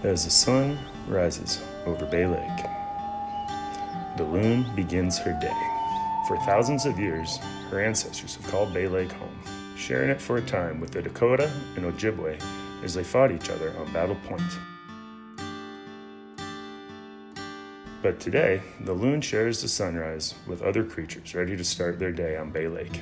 As the sun rises over Bay Lake, the loon begins her day. For thousands of years, her ancestors have called Bay Lake home, sharing it for a time with the Dakota and Ojibwe as they fought each other on Battle Point. But today, the loon shares the sunrise with other creatures ready to start their day on Bay Lake.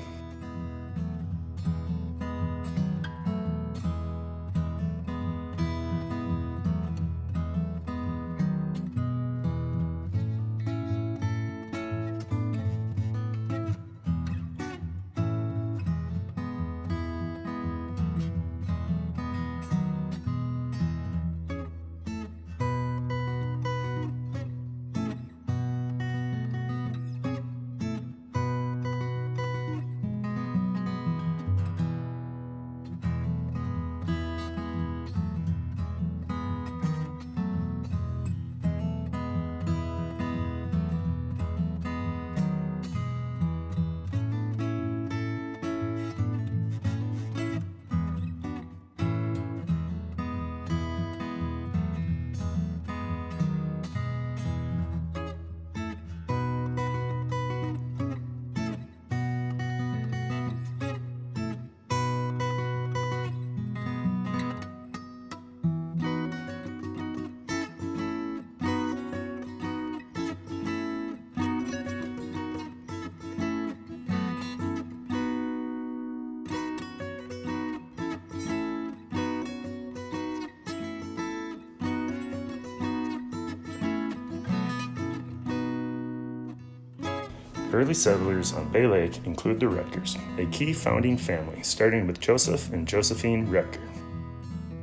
Early settlers on Bay Lake include the Rutgers, a key founding family, starting with Joseph and Josephine Rutger.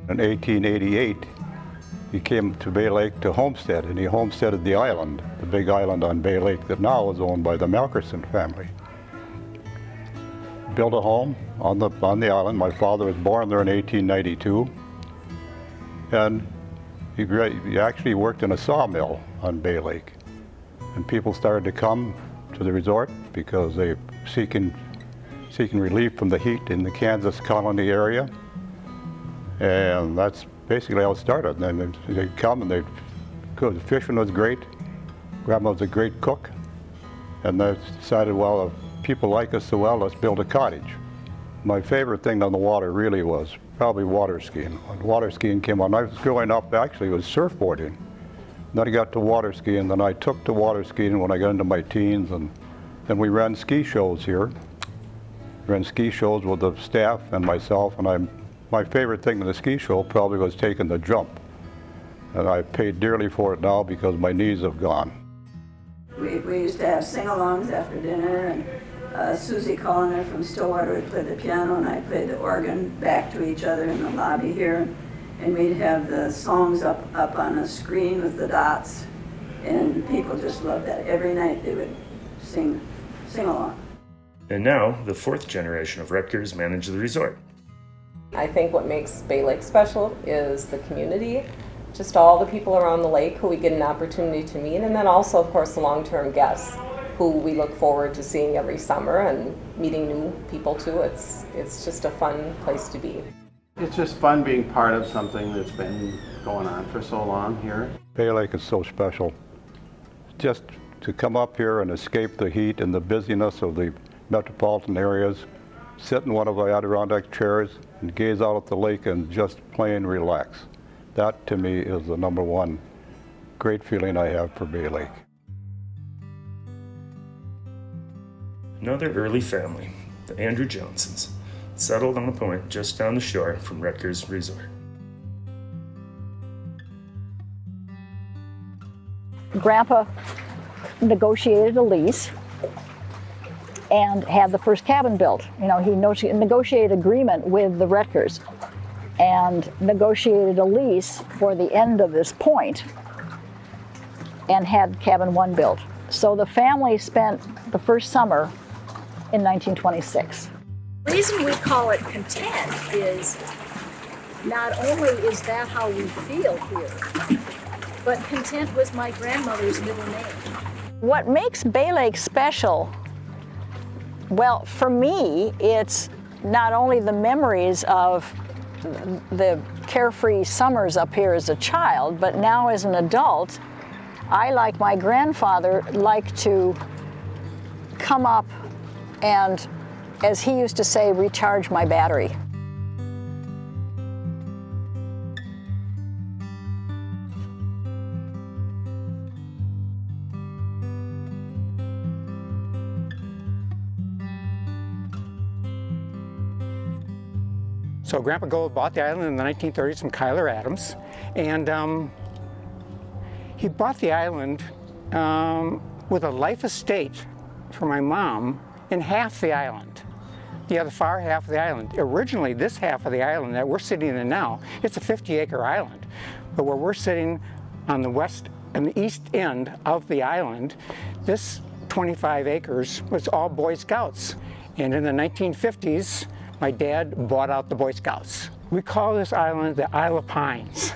In 1888, he came to Bay Lake to homestead, and he homesteaded the island, the big island on Bay Lake that now is owned by the Malkerson family. Built a home on the island. My father was born there in 1892, and he actually worked in a sawmill on Bay Lake. And people started to come to the resort because they seeking relief from the heat in the Kansas colony area, and that's basically how it started. And then they'd come and the fishing was great. Grandma was a great cook, and they decided, well, if people like us so well, let's build a cottage. My favorite thing on the water really was probably water skiing. When water skiing came on, I was growing up, actually, it was surfboarding. Then I got to water skiing, then I took to water skiing when I got into my teens, and then we ran ski shows here. Ran ski shows with the staff and myself, and my favorite thing in the ski show probably was taking the jump. And I paid dearly for it now because my knees have gone. We used to have sing-alongs after dinner, and Susie Colliner from Stillwater would play the piano, and I played the organ back to each other in the lobby here. And we'd have the songs up on a screen with the dots, and people just loved that. Every night they would sing along. And now, the fourth generation of Rutgers manage the resort. I think what makes Bay Lake special is the community, just all the people around the lake who we get an opportunity to meet, and then also, of course, the long-term guests who we look forward to seeing every summer and meeting new people too. It's just a fun place to be. It's just fun being part of something that's been going on for so long here. Bay Lake is so special. Just to come up here and escape the heat and the busyness of the metropolitan areas, sit in one of the Adirondack chairs and gaze out at the lake and just plain relax. That to me is the number one great feeling I have for Bay Lake. Another early family, the Andrew Johnsons, settled on a point just down the shore from Rutgers Resort. Grandpa negotiated a lease and had the first cabin built. You know, he negotiated agreement with the Rutgers and negotiated a lease for the end of this point and had cabin 1 built. So the family spent the first summer in 1926. The reason we call it content is not only is that how we feel here, but content was my grandmother's middle name. What makes Bay Lake special, well, for me, it's not only the memories of the carefree summers up here as a child, but now as an adult, I, like my grandfather, like to come up and, as he used to say, recharge my battery. So Grandpa Gold bought the island in the 1930s from Kyler Adams, and he bought the island with a life estate for my mom in half the island, the other far half of the island. Originally, this half of the island that we're sitting in now, it's a 50-acre island, but where we're sitting on the west and the east end of the island, this 25 acres was all Boy Scouts. And in the 1950s, my dad bought out the Boy Scouts. We call this island the Isle of Pines,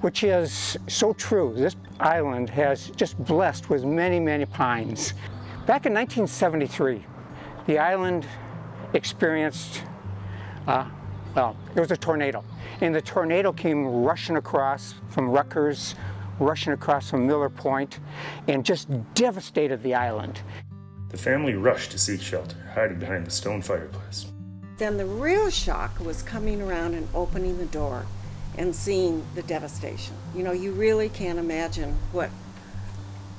which is so true. This island has just blessed with many, many pines. Back in 1973, the island experienced, well, it was a tornado. And the tornado came rushing across from Rutgers, rushing across from Miller Point, and just devastated the island. The family rushed to seek shelter, hiding behind the stone fireplace. Then the real shock was coming around and opening the door and seeing the devastation. You know, you really can't imagine what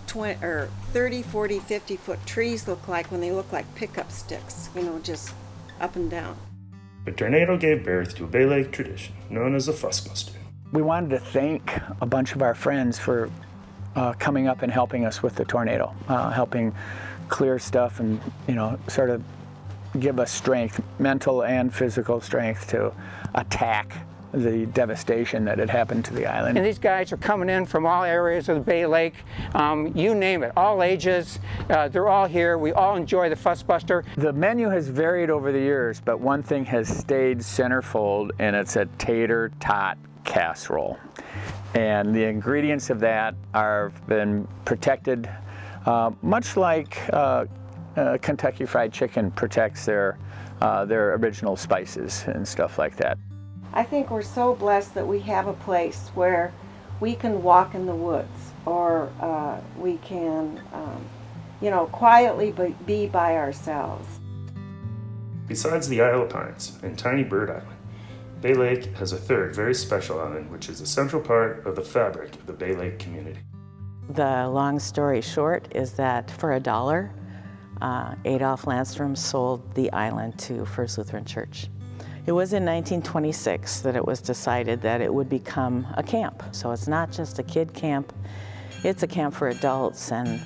20 or 30, 40, 50-foot trees look like when they look like pickup sticks, you know, just up and down. The tornado gave birth to a Bay Lake tradition known as a fussbuster. We wanted to thank a bunch of our friends for coming up and helping us with the tornado, helping clear stuff and, you know, sort of give us strength, mental and physical strength to attack the devastation that had happened to the island. And these guys are coming in from all areas of the Bay Lake, you name it, all ages. They're all here. We all enjoy the Fussbuster. The menu has varied over the years, but one thing has stayed centerfold, and it's a tater tot casserole. And the ingredients of that have been protected much like Kentucky Fried Chicken protects their original spices and stuff like that. I think we're so blessed that we have a place where we can walk in the woods, or we can, you know, quietly be by ourselves. Besides the Isle of Pines and Tiny Bird Island, Bay Lake has a third very special island, which is a central part of the fabric of the Bay Lake community. The long story short is that for $1, Adolf Landstrom sold the island to First Lutheran Church. It was in 1926 that it was decided that it would become a camp. So it's not just a kid camp, it's a camp for adults and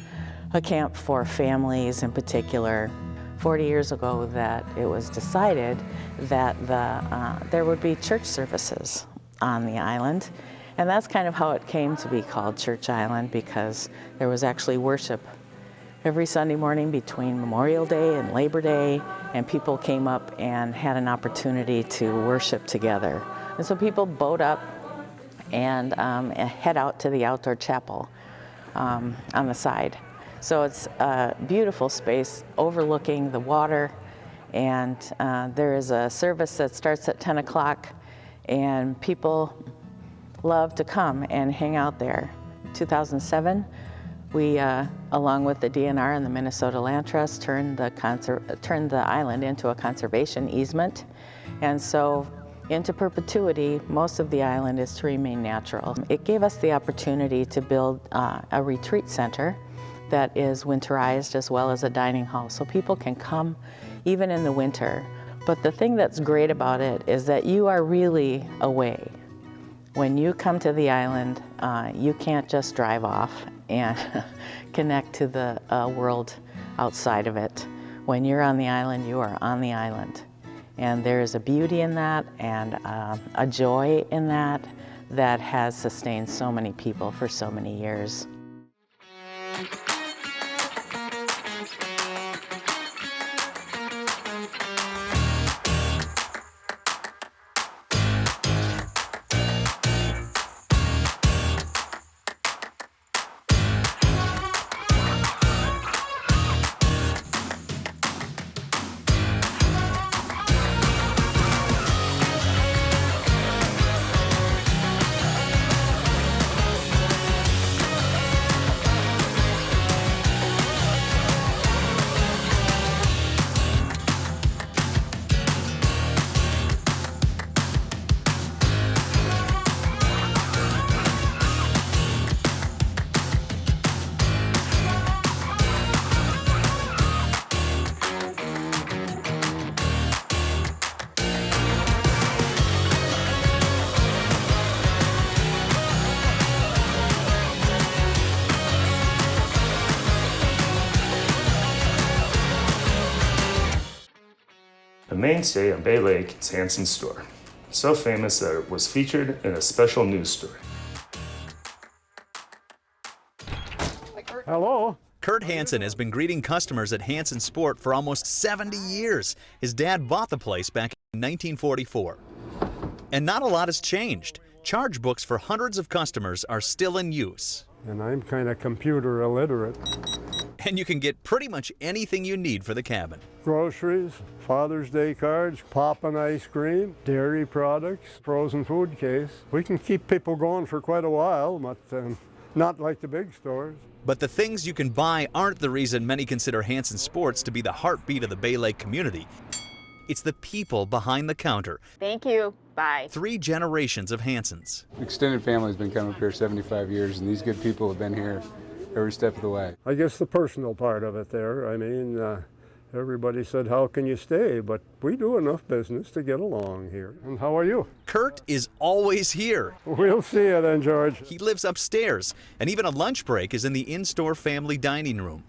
a camp for families in particular. 40 years ago that it was decided that there would be church services on the island. And that's kind of how it came to be called Church Island, because there was actually worship every Sunday morning between Memorial Day and Labor Day, and people came up and had an opportunity to worship together. And so people boat up and head out to the outdoor chapel on the side. So it's a beautiful space overlooking the water, and there is a service that starts at 10 o'clock, and people love to come and hang out there. 2007, we, along with the DNR and the Minnesota Land Trust, turned the island into a conservation easement. And so into perpetuity, most of the island is to remain natural. It gave us the opportunity to build a retreat center that is winterized as well as a dining hall, so people can come even in the winter. But the thing that's great about it is that you are really away. When you come to the island, you can't just drive off and connect to the world outside of it. When you're on the island, you are on the island. And there is a beauty in that and a joy in that that has sustained so many people for so many years. A mainstay on Bay Lake is Hanson's store, so famous that it was featured in a special news story. Hello. Kurt Hanson has been greeting customers at Hanson Sport for almost 70 years. His dad bought the place back in 1944. And not a lot has changed. Charge books for hundreds of customers are still in use. And I'm kind of computer illiterate. And you can get pretty much anything you need for the cabin. Groceries, Father's Day cards, poppin' ice cream, dairy products, frozen food case. We can keep people going for quite a while, but not like the big stores. But the things you can buy aren't the reason many consider Hanson Sports to be the heartbeat of the Bay Lake community. It's the people behind the counter. Thank you. Bye. 3 generations of Hansons. Extended family's been coming up here 75 years, and these good people have been here every step of the way. I guess the personal part of it there, I mean, everybody said, how can you stay? But we do enough business to get along here. And how are you? Kurt is always here. We'll see you then, George. He lives upstairs, and even a lunch break is in the in-store family dining room.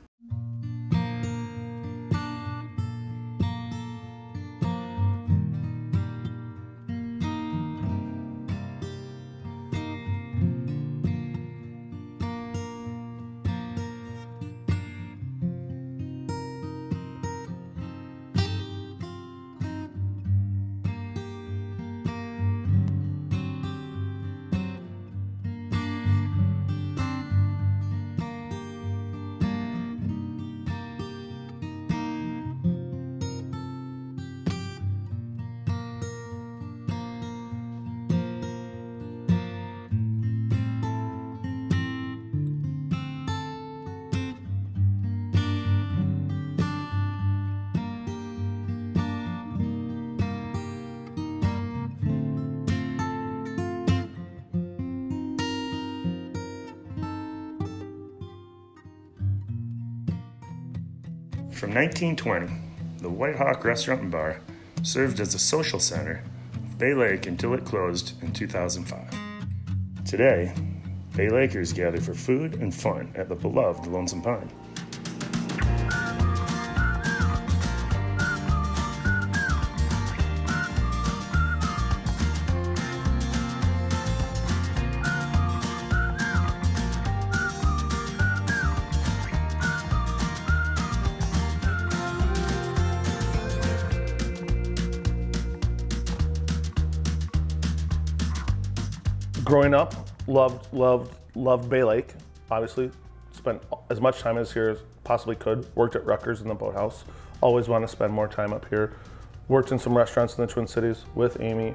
From 1920, the White Hawk Restaurant and Bar served as a social center of Bay Lake until it closed in 2005. Today, Bay Lakers gather for food and fun at the beloved Lonesome Pine. Growing up, loved Bay Lake. Obviously, spent as much time as here as possibly could. Worked at Rutgers in the boathouse. Always want to spend more time up here. Worked in some restaurants in the Twin Cities with Amy.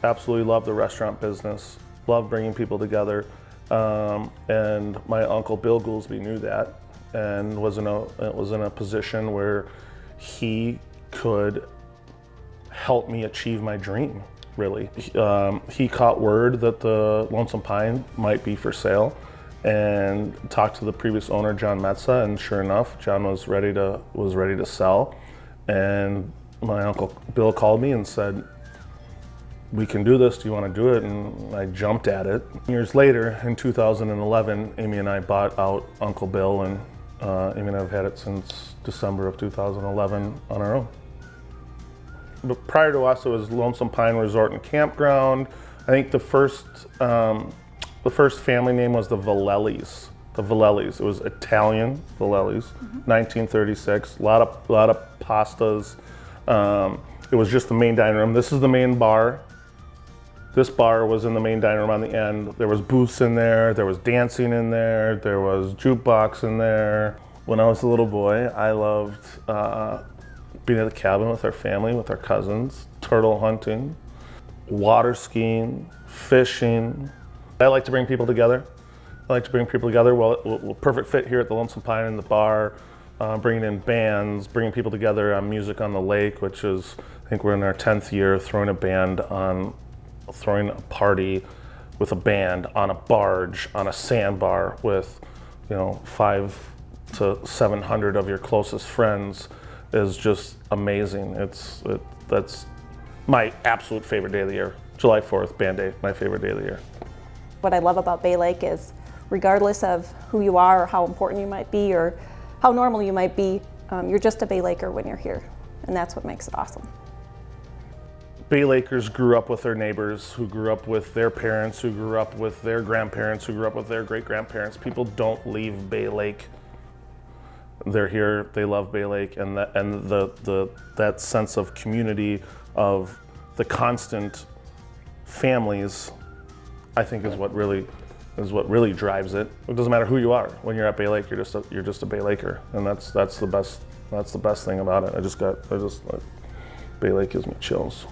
Absolutely love the restaurant business. Love bringing people together. And my uncle Bill Goolsby knew that, and was in a position where he could help me achieve my dream. Really, he caught word that the Lonesome Pine might be for sale, and talked to the previous owner, John Metza, and sure enough, John was ready to sell. And my uncle Bill called me and said, "We can do this. Do you want to do it?" And I jumped at it. Years later, in 2011, Amy and I bought out Uncle Bill, and Amy and I have had it since December of 2011 on our own. But prior to us, it was Lonesome Pine Resort and Campground. I think the first family name was the Valellis. The Valellis. It was Italian Valellis, 1936. A lot of pastas. It was just the main dining room. This is the main bar. This bar was in the main dining room on the end. There was booths in there. There was dancing in there. There was jukebox in there. When I was a little boy, I loved being at the cabin with our family, with our cousins, turtle hunting, water skiing, fishing. I like to bring people together. Well, perfect fit here at the Lonesome Pine in the bar, bringing in bands, bringing people together on Music on the Lake, which is, I think we're in our 10th year, throwing a party with a band on a barge, on a sandbar with, 500 to 700 of your closest friends is just amazing. That's my absolute favorite day of the year. July 4th, Band Day, my favorite day of the year. What I love about Bay Lake is, regardless of who you are or how important you might be or how normal you might be, you're just a Bay Laker when you're here, and that's what makes it awesome. Bay Lakers grew up with their neighbors, who grew up with their parents, who grew up with their grandparents, who grew up with their great-grandparents. People don't leave Bay Lake. They're here, they love Bay Lake, and that sense of community, of the constant families, I think is what really drives it. It doesn't matter who you are. When you're at Bay Lake, you're just a Bay Laker, and that's the best thing about it. Bay Lake gives me chills.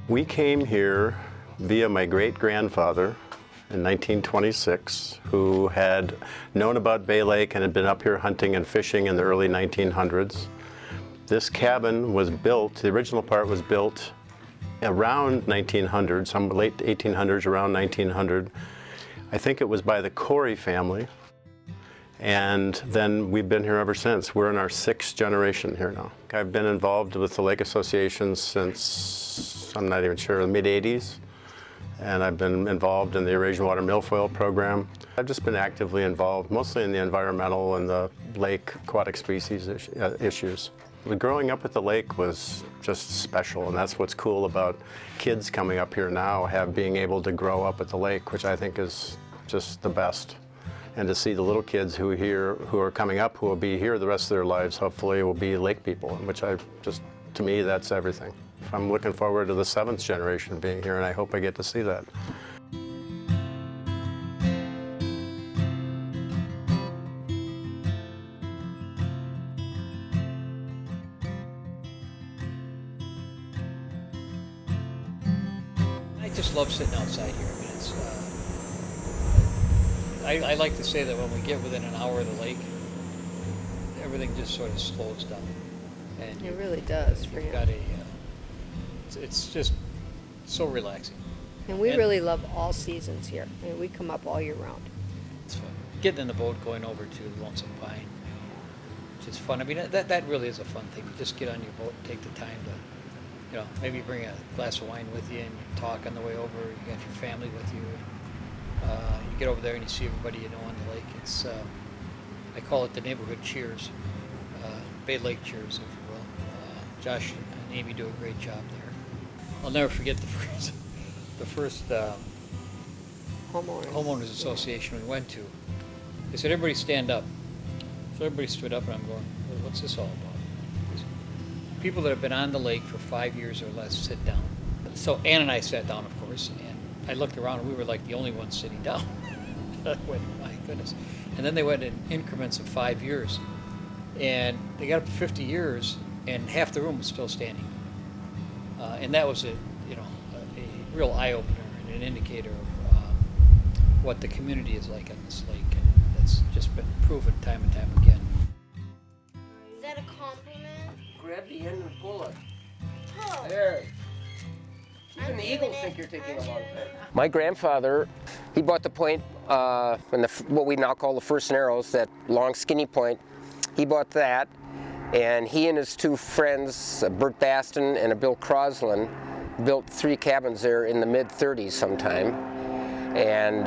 We came here via my great-grandfather in 1926, who had known about Bay Lake and had been up here hunting and fishing in the early 1900s. This cabin was built, the original part was built around 1900, some late 1800s, around 1900. I think it was by the Corey family. And then we've been here ever since. We're in our 6th generation here now. I've been involved with the Lake Association since, I'm not even sure, the mid-80s. And I've been involved in the Eurasian Water Milfoil program. I've just been actively involved, mostly in the environmental and the lake aquatic species issues. Growing up at the lake was just special, and that's what's cool about kids coming up here now, being able to grow up at the lake, which I think is just the best. And to see the little kids who are coming up, who will be here the rest of their lives, hopefully will be lake people, which to me, that's everything. I'm looking forward to the 7th generation being here, and I hope I get to see that. I just love sitting outside here. I mean, I like to say that when we get within an hour of the lake, everything just sort of slows down. And it really does. You've got it's just so relaxing. And we really love all seasons here. I mean, we come up all year round. It's fun. Getting in the boat, going over to Lonesome Pine, which is fun. I mean, that really is a fun thing. You just get on your boat and take the time to, maybe bring a glass of wine with you and you talk on the way over. You got your family with you. You get over there and you see everybody you know on the lake. It's I call it the neighborhood cheers, Bay Lake cheers, if you will. Josh and Amy do a great job there. I'll never forget the first homeowners association we went to. They said, everybody stand up. So everybody stood up, and I'm going, well, what's this all about? People that have been on the lake for 5 years or less sit down. So Ann and I sat down, of course, and I looked around, and we were like the only ones sitting down. I went, my goodness. And then they went in increments of 5 years. And they got up to 50 years, and half the room was still standing. And that was a real eye-opener and an indicator of what the community is like on this lake. And that's just been proven time and time again. Is that a compliment? Grab the end and pull it. Oh. There. Even the eagles think you're taking a long time. My grandfather, he bought the point, what we now call the First Narrows, that long skinny point. He bought that, and he and his 2 friends, Bert Baston and Bill Croslin, built 3 cabins there in the mid-30s sometime. And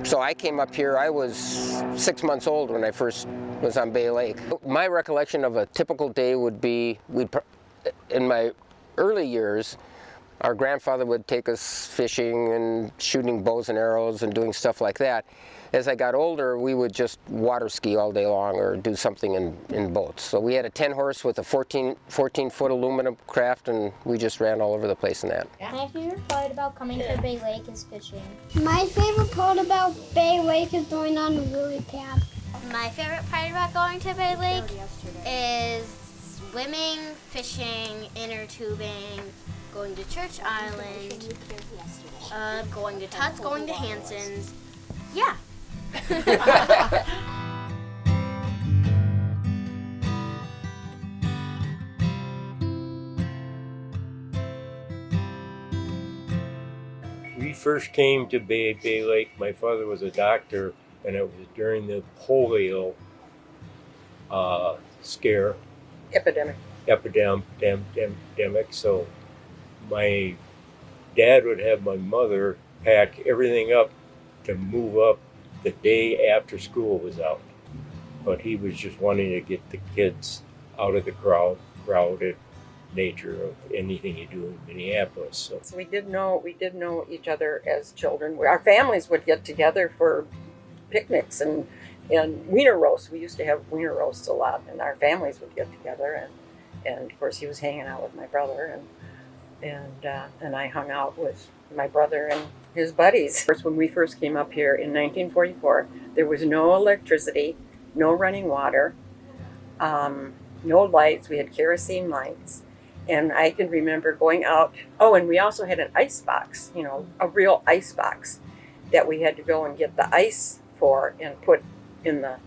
so I came up here, I was 6 months old when I first was on Bay Lake. My recollection of a typical day would be, in my early years, our grandfather would take us fishing and shooting bows and arrows and doing stuff like that. As I got older, we would just water ski all day long or do something in boats. So we had a 10-horse with a 14-foot aluminum craft, and we just ran all over the place in that. My favorite part about coming to Bay Lake is fishing. My favorite part about Bay Lake is going on the lily pad. My favorite part about going to Bay Lake is swimming, fishing, inner tubing, going to Church Island, going to Tut's, going to Hanson's. Yeah. We first came to Bay Lake. My father was a doctor, and it was during the polio scare. Epidemic. Epidemic. So my Dad would have my mother pack everything up to move up the day after school was out. But he was just wanting to get the kids out of the crowded nature of anything you do in Minneapolis. So we did know each other as children. Our families would get together for picnics and wiener roasts. We used to have wiener roasts a lot, and our families would get together. And of course, he was hanging out with my brother, and I hung out with my brother and his buddies. Of course, when we first came up here in 1944, there was no electricity, no running water, no lights. We had kerosene lights. And I can remember going out. Oh, and we also had an ice box, you know, a real ice box that we had to go and get the ice for and put in the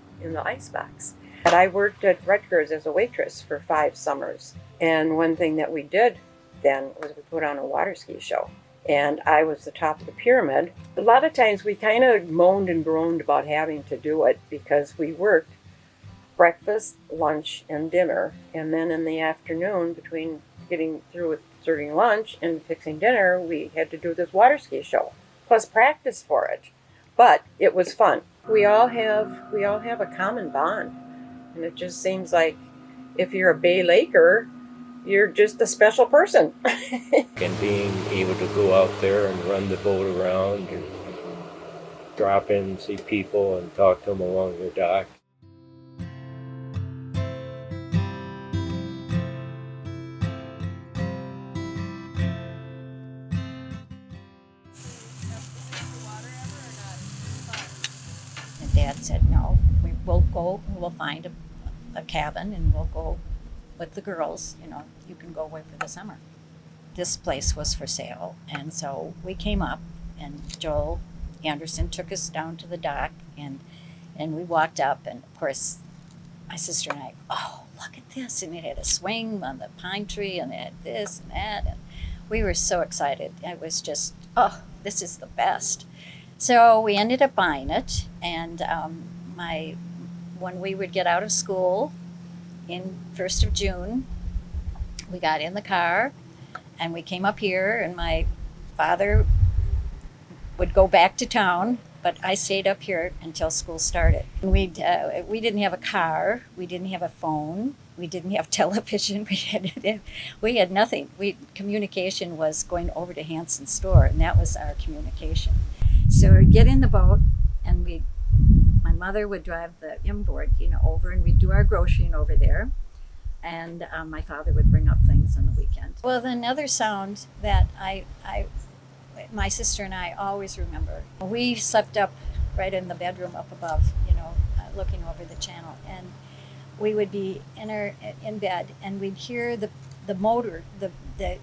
ice box. And I worked at Rutgers as a waitress for 5 summers. And one thing that we did then was we put on a water ski show. And I was the top of the pyramid. A lot of times we kind of moaned and groaned about having to do it because we worked breakfast, lunch, and dinner. And then in the afternoon, between getting through with serving lunch and fixing dinner, we had to do this water ski show, plus practice for it. But it was fun. We all have a common bond. And it just seems like if you're a Bay Laker, you're just a special person. And being able to go out there and run the boat around and drop in and see people and talk to them along the dock. And Dad said, no, we'll find a cabin and we'll go with the girls, you know, you can go away for the summer. This place was for sale, and so we came up, and Joel Anderson took us down to the dock, and we walked up, and of course, my sister and I, oh, look at this, and it had a swing on the pine tree, and it had this and that, and we were so excited. It was just, oh, this is the best. So we ended up buying it, and when we would get out of school, in 1st of June, we got in the car and we came up here, and my father would go back to town, but I stayed up here until school started. We didn't have a car, we didn't have a phone, we didn't have television, we had nothing. Communication was going over to Hanson's store, and that was our communication. So we'd get in the boat, and my mother would drive the inboard, you know, over, and we'd do our grocerying over there. And my father would bring up things on the weekend. Well, another sound that my sister and I always remember, we slept up right in the bedroom up above, you know, looking over the channel. And we would be in bed, and we'd hear the motor, the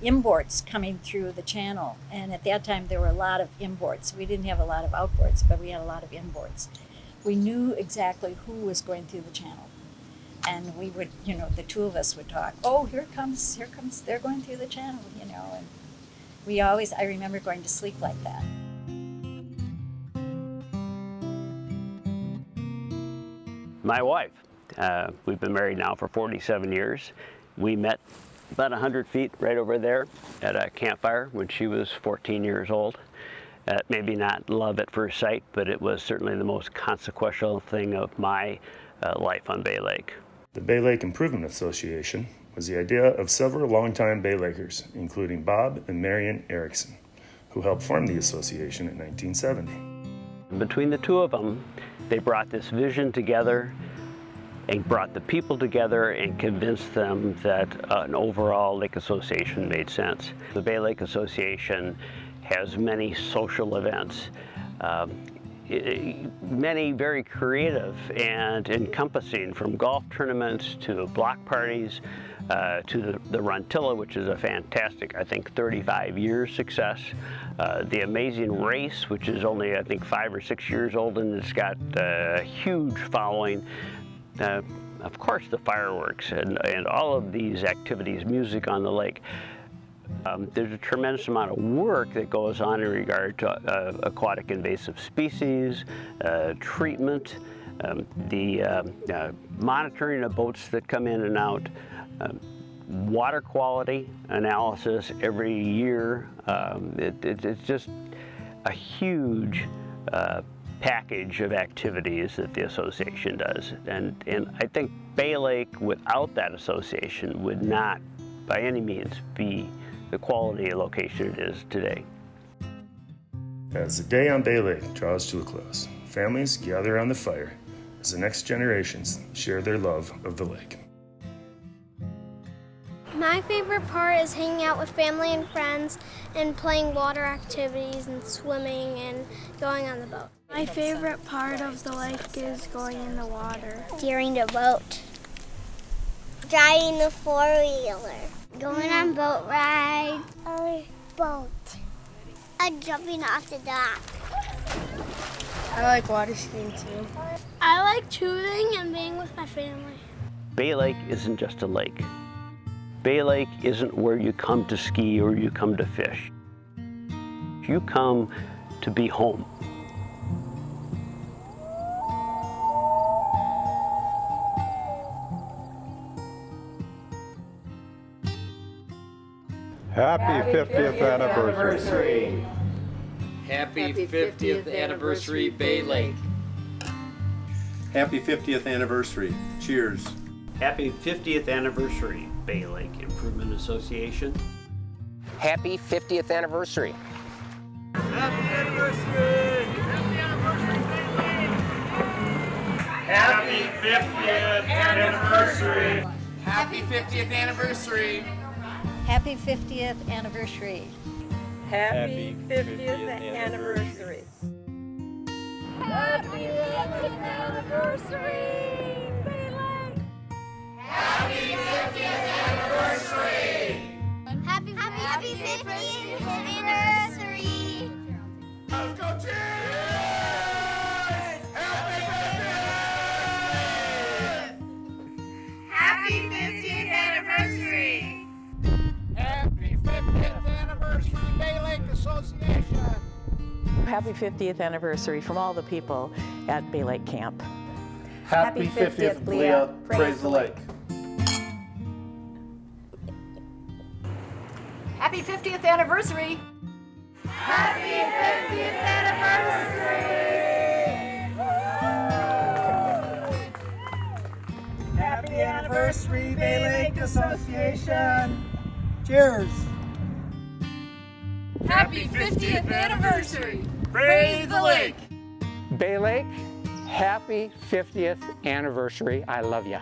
inboards coming through the channel. And at that time, there were a lot of inboards. We didn't have a lot of outboards, but we had a lot of inboards. We knew exactly who was going through the channel. And we would, you know, the two of us would talk, oh, here comes, they're going through the channel, you know. And I remember going to sleep like that. My wife, we've been married now for 47 years. We met about 100 feet right over there at a campfire when she was 14 years old. Maybe not love at first sight, but it was certainly the most consequential thing of my life on Bay Lake. The Bay Lake Improvement Association was the idea of several longtime Bay Lakers, including Bob and Marion Erickson, who helped form the association in 1970. Between the two of them, they brought this vision together and brought the people together and convinced them that an overall lake association made sense. The Bay Lake Association has many social events, many very creative and encompassing, from golf tournaments to block parties to the Runtilla, which is a fantastic, I think, 35-year success. The Amazing Race, which is only, I think, 5 or 6 years old, and it's got a huge following. Of course, the fireworks and all of these activities, music on the lake. There's a tremendous amount of work that goes on in regard to aquatic invasive species, treatment, the monitoring of boats that come in and out. water quality analysis every year. It's just a huge package of activities that the association does. And I think Bay Lake, without that association, would not by any means be the quality location it is today. As the day on Bay Lake draws to a close, families gather around the fire as the next generations share their love of the lake. My favorite part is hanging out with family and friends and playing water activities and swimming and going on the boat. My favorite part of the lake is going in the water. Steering the boat. Driving the four-wheeler. Going on boat rides. Or boat. And jumping off the dock. I like water skiing too. I like tubing and being with my family. Bay Lake isn't just a lake. Bay Lake isn't where you come to ski or you come to fish. You come to be home. Happy 50th anniversary. Happy 50th anniversary, Bay Lake. Happy 50th anniversary. Cheers. Happy 50th anniversary, Bay Lake Improvement Association. Happy 50th anniversary. Happy anniversary! Happy 50th anniversary! Happy 50th anniversary! Happy 50th anniversary. Happy 50th anniversary! Happy 50th anniversary, Bay Lake! Happy 50th anniversary! Happy 50th anniversary! Let's go, cheers! Happy 50th anniversary! Happy 50th anniversary, Bay Lake Association! Happy 50th anniversary from all the people at Bay Lake Camp. Happy 50th, Leah. Praise the lake. Happy 50th anniversary! Happy 50th anniversary! Happy anniversary, Bay Lake Association! Cheers! Happy 50th anniversary! Praise the lake! Bay Lake, happy 50th anniversary. I love you.